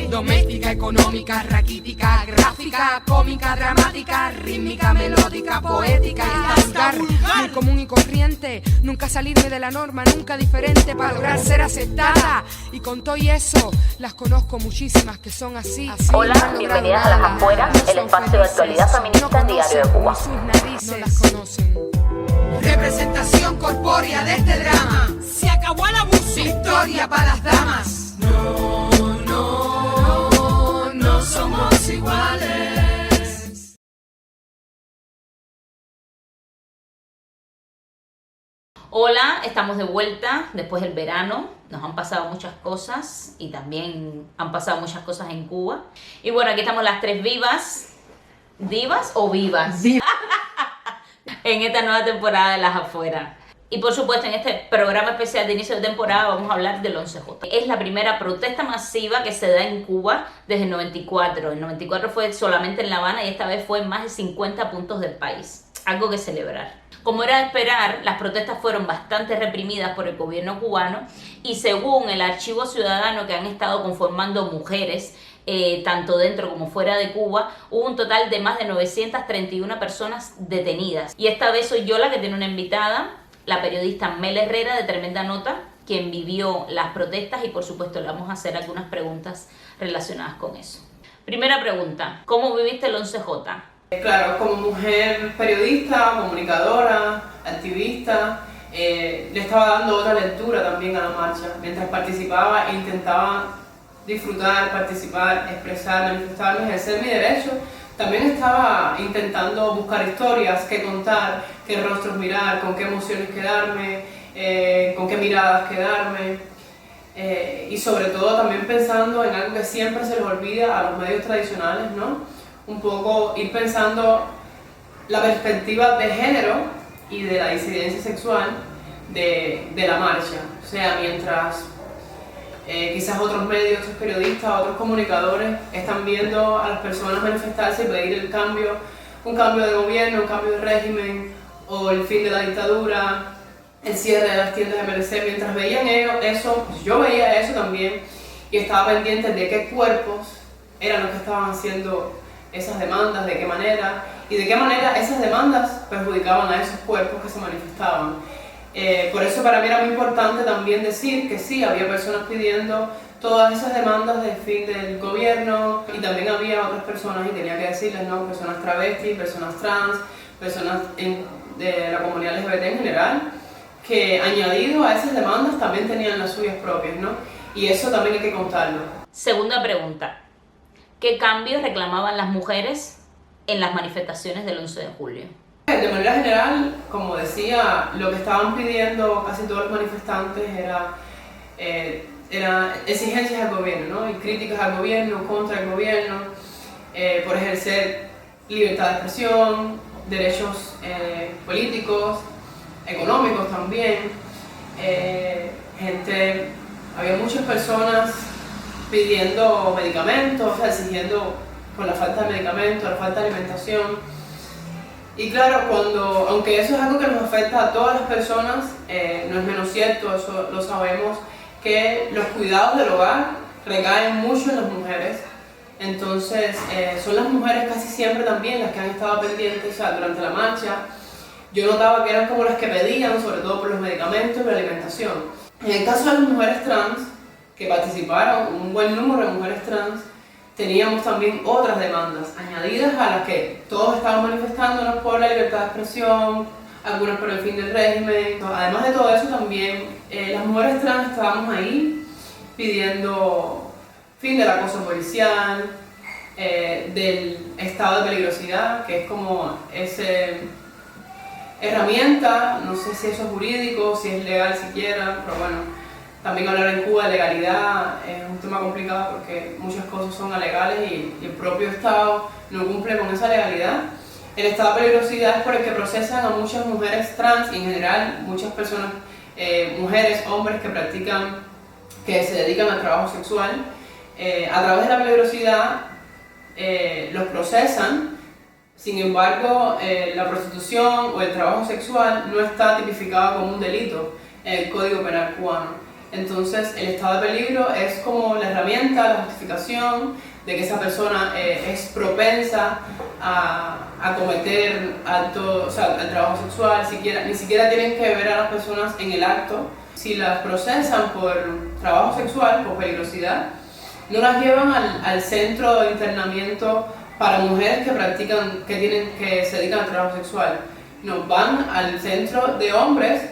doméstica, económica, raquítica, gráfica, cómica, dramática, rítmica, melódica, poética y hasta vulgar. Muy común y corriente, nunca salirme de la norma, nunca diferente para lograr ser aceptada. Y con todo y eso, las conozco muchísimas que son así. Hola, bienvenidas a Las Afueras, el espacio de actualidad feminista en Diario de Cuba. Sus narices no las conocen. Representación corpórea de este drama. Se acabó el abuso. Victoria para las damas. No, no, no somos iguales. Hola, estamos de vuelta después del verano. Nos han pasado muchas cosas y también han pasado muchas cosas en Cuba. Y bueno, aquí estamos las tres vivas. ¿Divas o vivas? En esta nueva temporada de Las Afueras. Y por supuesto en este programa especial de inicio de temporada vamos a hablar del 11J. Es la primera protesta masiva que se da en Cuba desde el 94. El 94 fue solamente en La Habana y esta vez fue en más de 50 puntos del país. Algo que celebrar. Como era de esperar, las protestas fueron bastante reprimidas por el gobierno cubano y según el archivo ciudadano que han estado conformando mujeres, tanto dentro como fuera de Cuba, hubo un total de más de 931 personas detenidas. Y esta vez soy yo la que tiene una invitada, la periodista Mel Herrera de Tremenda Nota, quien vivió las protestas y por supuesto le vamos a hacer algunas preguntas relacionadas con eso. Primera pregunta, ¿cómo viviste el 11J? Claro, como mujer periodista, comunicadora, activista, le estaba dando otra lectura también a la marcha. Mientras participaba e intentaba disfrutar, participar, expresar, manifestarme, ejercer mi derecho, también estaba intentando buscar historias que contar, qué rostros mirar, con qué emociones quedarme, con qué miradas quedarme, y sobre todo también pensando en algo que siempre se les olvida a los medios tradicionales, ¿no? Un poco ir pensando la perspectiva de género y de la disidencia sexual de la marcha. O sea, mientras quizás otros medios, otros periodistas, otros comunicadores están viendo a las personas manifestarse y pedir el cambio, un cambio de gobierno, un cambio de régimen o el fin de la dictadura, el cierre de las tiendas de Merced. Mientras veían eso, pues yo veía eso también y estaba pendiente de qué cuerpos eran los que estaban haciendo esas demandas, de qué manera y de qué manera esas demandas perjudicaban a esos cuerpos que se manifestaban. Por eso para mí era muy importante también decir que sí, había personas pidiendo todas esas demandas del fin del gobierno y también había otras personas, y tenía que decirles, ¿no? Personas travestis, personas trans, personas de la comunidad LGBT en general, que añadido a esas demandas también tenían las suyas propias, ¿no? Y eso también hay que contarlo. Segunda pregunta. ¿Qué cambios reclamaban las mujeres en las manifestaciones del 11 de julio? De manera general, como decía, lo que estaban pidiendo casi todos los manifestantes era exigencias al gobierno, ¿no? Y críticas al gobierno, contra el gobierno, por ejercer libertad de expresión, derechos políticos, económicos también. Había muchas personas pidiendo medicamentos, o sea, exigiendo por la falta de medicamentos, la falta de alimentación. Y claro, aunque eso es algo que nos afecta a todas las personas, no es menos cierto, eso lo sabemos, que los cuidados del hogar recaen mucho en las mujeres. Entonces, son las mujeres casi siempre también las que han estado pendientes, o sea, durante la marcha. Yo notaba que eran como las que pedían, sobre todo por los medicamentos y la alimentación. En el caso de las mujeres trans, que participaron, un buen número de mujeres trans, teníamos también otras demandas añadidas a las que todos estábamos manifestándonos por la libertad de expresión, algunas por el fin del régimen. Además de todo eso también, las mujeres trans estábamos ahí pidiendo fin del acoso policial, del estado de peligrosidad, que es como esa herramienta, no sé si eso es jurídico, si es legal siquiera, pero bueno. También hablar en Cuba de legalidad es un tema complicado porque muchas cosas son alegales y el propio Estado no cumple con esa legalidad. El estado de peligrosidad es por el que procesan a muchas mujeres trans y en general muchas personas, mujeres, hombres que se dedican al trabajo sexual. A través de la peligrosidad los procesan. Sin embargo, la prostitución o el trabajo sexual no está tipificado como un delito en el Código Penal cubano. Entonces el estado de peligro es como la herramienta, la justificación de que esa persona es propensa a cometer el trabajo sexual. Ni siquiera tienen que ver a las personas en el acto. Si las procesan por trabajo sexual, por peligrosidad, no las llevan al centro de internamiento para mujeres que se dedican al trabajo sexual. No, van al centro de hombres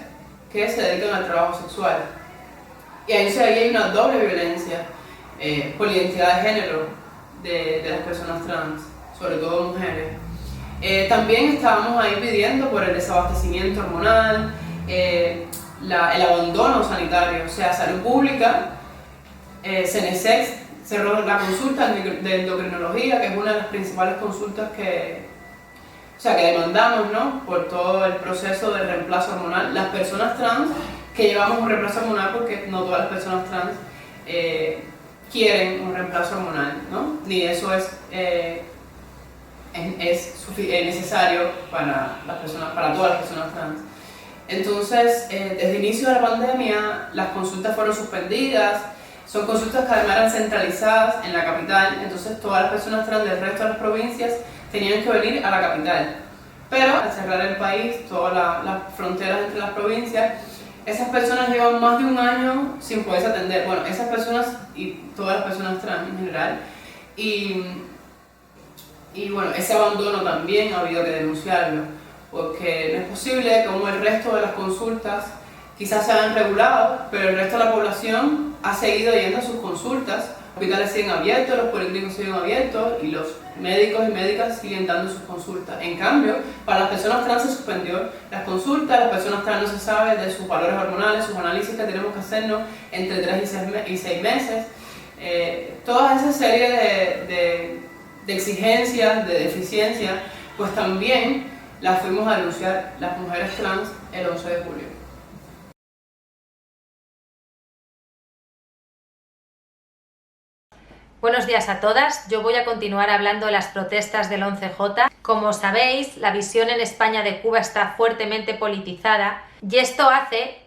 que se dedican al trabajo sexual. Y ahí hay una doble violencia por la identidad de género de las personas trans, sobre todo mujeres. También estábamos ahí pidiendo por el desabastecimiento hormonal, el abandono sanitario, o sea, salud pública, CNSEX cerró la consulta de endocrinología, que es una de las principales consultas que demandamos, ¿no? Por todo el proceso del reemplazo hormonal. Las personas trans que llevamos un reemplazo hormonal, porque no todas las personas trans quieren un reemplazo hormonal, ¿no? Ni eso es necesario para todas las personas trans. Entonces, desde el inicio de la pandemia, las consultas fueron suspendidas. Son consultas que además eran centralizadas en la capital, entonces todas las personas trans del resto de las provincias tenían que venir a la capital. Pero al cerrar el país, todas las fronteras entre las provincias, esas personas llevan más de un año sin poderse atender. Bueno, esas personas y todas las personas trans en general. Y bueno, ese abandono también ha habido que denunciarlo, porque no es posible como el resto de las consultas quizás se han regulado, pero el resto de la población ha seguido yendo a sus consultas. Los hospitales siguen abiertos, los policlínicos siguen abiertos y los médicos y médicas siguen dando sus consultas. En cambio, para las personas trans se suspendió las consultas, las personas trans no se sabe de sus valores hormonales, sus análisis que tenemos que hacernos entre 3 y 6 meses. Toda esa serie de exigencias, de deficiencias, pues también las fuimos a denunciar las mujeres trans el 11 de julio. Buenos días a todas, yo voy a continuar hablando de las protestas del 11J. Como sabéis, la visión en España de Cuba está fuertemente politizada y esto hace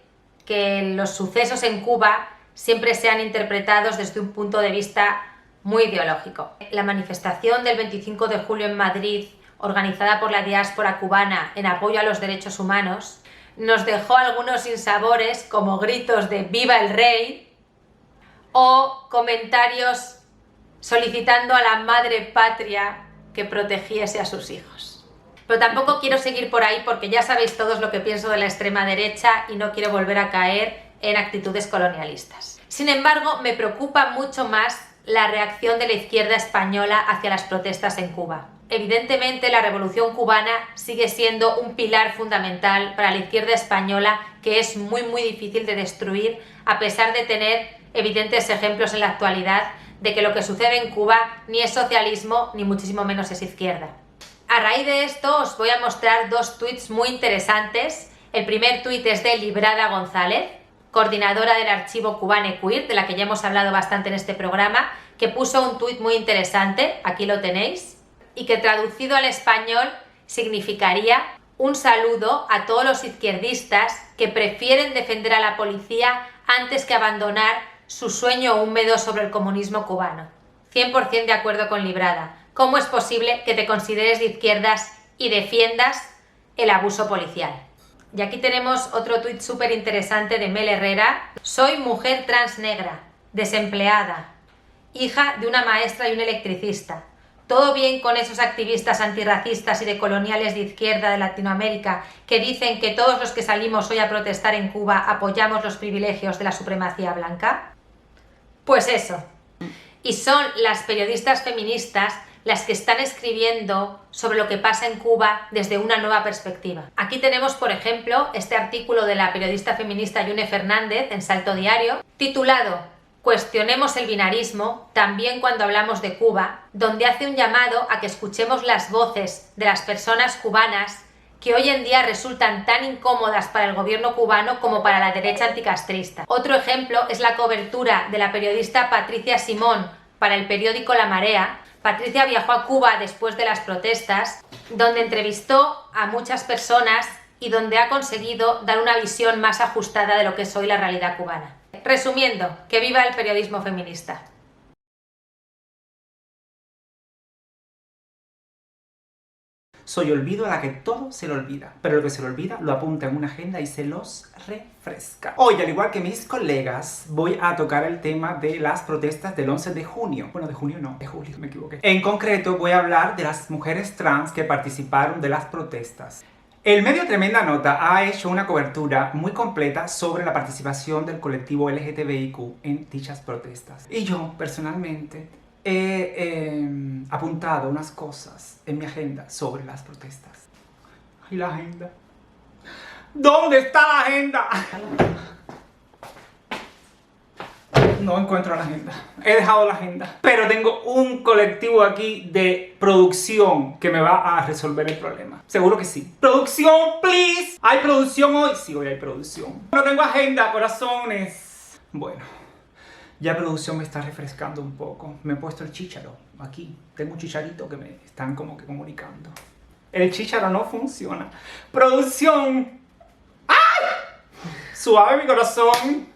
que los sucesos en Cuba siempre sean interpretados desde un punto de vista muy ideológico. La manifestación del 25 de julio en Madrid, organizada por la diáspora cubana en apoyo a los derechos humanos, nos dejó algunos sinsabores como gritos de ¡Viva el Rey! O comentarios solicitando a la madre patria que protegiese a sus hijos. Pero tampoco quiero seguir por ahí porque ya sabéis todos lo que pienso de la extrema derecha y no quiero volver a caer en actitudes colonialistas. Sin embargo, me preocupa mucho más la reacción de la izquierda española hacia las protestas en Cuba. Evidentemente, la Revolución Cubana sigue siendo un pilar fundamental para la izquierda española que es muy difícil de destruir, a pesar de tener evidentes ejemplos en la actualidad de que lo que sucede en Cuba ni es socialismo ni muchísimo menos es izquierda. A raíz de esto os voy a mostrar 2 tuits muy interesantes. El primer tuit es de Librada González, coordinadora del archivo Cubane Queer, de la que ya hemos hablado bastante en este programa, que puso un tuit muy interesante, aquí lo tenéis, y que traducido al español significaría: un saludo a todos los izquierdistas que prefieren defender a la policía antes que abandonar su sueño húmedo sobre el comunismo cubano. 100% de acuerdo con Librada. ¿Cómo es posible que te consideres de izquierdas y defiendas el abuso policial? Y aquí tenemos otro tuit súper interesante de Mel Herrera. Soy mujer trans negra, desempleada, hija de una maestra y un electricista. ¿Todo bien con esos activistas antirracistas y decoloniales de izquierda de Latinoamérica que dicen que todos los que salimos hoy a protestar en Cuba apoyamos los privilegios de la supremacía blanca? Pues eso. Y son las periodistas feministas las que están escribiendo sobre lo que pasa en Cuba desde una nueva perspectiva. Aquí tenemos, por ejemplo, este artículo de la periodista feminista Yune Fernández en Salto Diario, titulado Cuestionemos el binarismo, también cuando hablamos de Cuba, donde hace un llamado a que escuchemos las voces de las personas cubanas que hoy en día resultan tan incómodas para el gobierno cubano como para la derecha anticastrista. Otro ejemplo es la cobertura de la periodista Patricia Simón para el periódico La Marea. Patricia viajó a Cuba después de las protestas, donde entrevistó a muchas personas y donde ha conseguido dar una visión más ajustada de lo que es hoy la realidad cubana. Resumiendo, que viva el periodismo feminista. Soy olvido a la que todo se le olvida, pero lo que se le olvida lo apunta en una agenda y se los refresca. Hoy, al igual que mis colegas, voy a tocar el tema de las protestas del 11 de junio. Bueno, de junio no, de julio, me equivoqué. En concreto, voy a hablar de las mujeres trans que participaron de las protestas. El medio Tremenda Nota ha hecho una cobertura muy completa sobre la participación del colectivo LGTBIQ en dichas protestas. Y yo, personalmente, he apuntado unas cosas en mi agenda sobre las protestas. ¿Y la agenda? ¿Dónde está la agenda? No encuentro la agenda. He dejado la agenda. Pero tengo un colectivo aquí de producción que me va a resolver el problema. Seguro que sí. ¡Producción, please! ¿Hay producción hoy? Sí, hoy hay producción. No tengo agenda, corazones. Bueno, ya producción me está refrescando un poco. Me he puesto el chícharo aquí. Tengo un chicharito que me están como que comunicando. El chícharo no funciona. ¡Producción! ¡Ay! Suave mi corazón.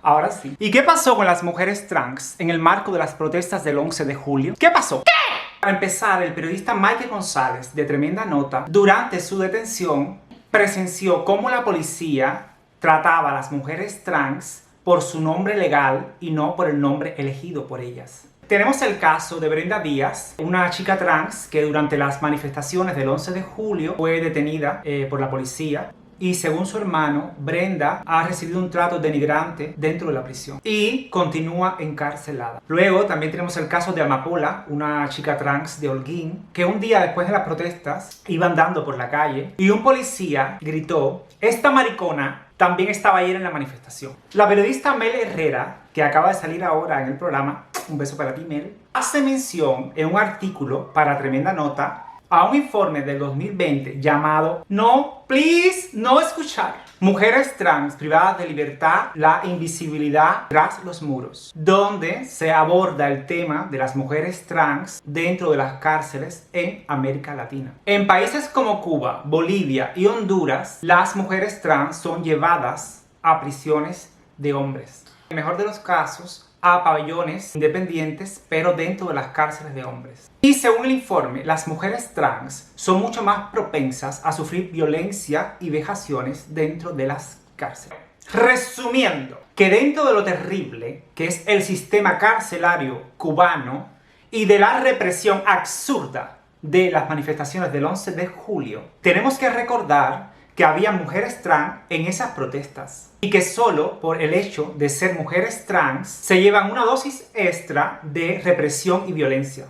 Ahora sí. ¿Y qué pasó con las mujeres trans en el marco de las protestas del 11 de julio? ¿Qué pasó? ¿Qué? Para empezar, el periodista Mike González, de Tremenda Nota, durante su detención, presenció cómo la policía trataba a las mujeres trans por su nombre legal y no por el nombre elegido por ellas. Tenemos el caso de Brenda Díaz, una chica trans que durante las manifestaciones del 11 de julio fue detenida por la policía. Y según su hermano, Brenda ha recibido un trato denigrante dentro de la prisión y continúa encarcelada. Luego también tenemos el caso de Amapola, una chica trans de Holguín, que un día después de las protestas iba andando por la calle y un policía gritó: "Esta maricona también estaba ayer en la manifestación". La periodista Mel Herrera, que acaba de salir ahora en el programa, un beso para ti, Mel, hace mención en un artículo para Tremenda Nota a un informe del 2020 llamado "No, please, no escuchar. Mujeres trans privadas de libertad, la invisibilidad tras los muros", donde se aborda el tema de las mujeres trans dentro de las cárceles en América Latina. En países como Cuba, Bolivia y Honduras, las mujeres trans son llevadas a prisiones de hombres. En el mejor de los casos, a pabellones independientes, pero dentro de las cárceles de hombres. Y según el informe, las mujeres trans son mucho más propensas a sufrir violencia y vejaciones dentro de las cárceles. Resumiendo, que dentro de lo terrible que es el sistema carcelario cubano y de la represión absurda de las manifestaciones del 11 de julio, tenemos que recordar que había mujeres trans en esas protestas y que solo por el hecho de ser mujeres trans se llevan una dosis extra de represión y violencia.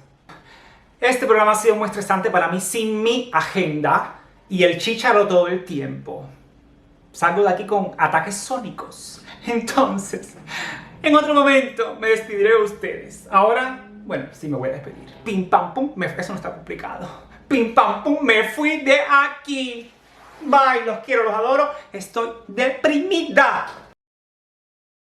Este programa ha sido muy estresante para mí sin mi agenda y el chícharo todo el tiempo. Salgo de aquí con ataques sónicos. Entonces, en otro momento me despediré de ustedes. Ahora, bueno, sí me voy a despedir. Pim pam pum, eso no está complicado. Pim pam pum, me fui de aquí. Bye, los quiero, los adoro. Estoy deprimida.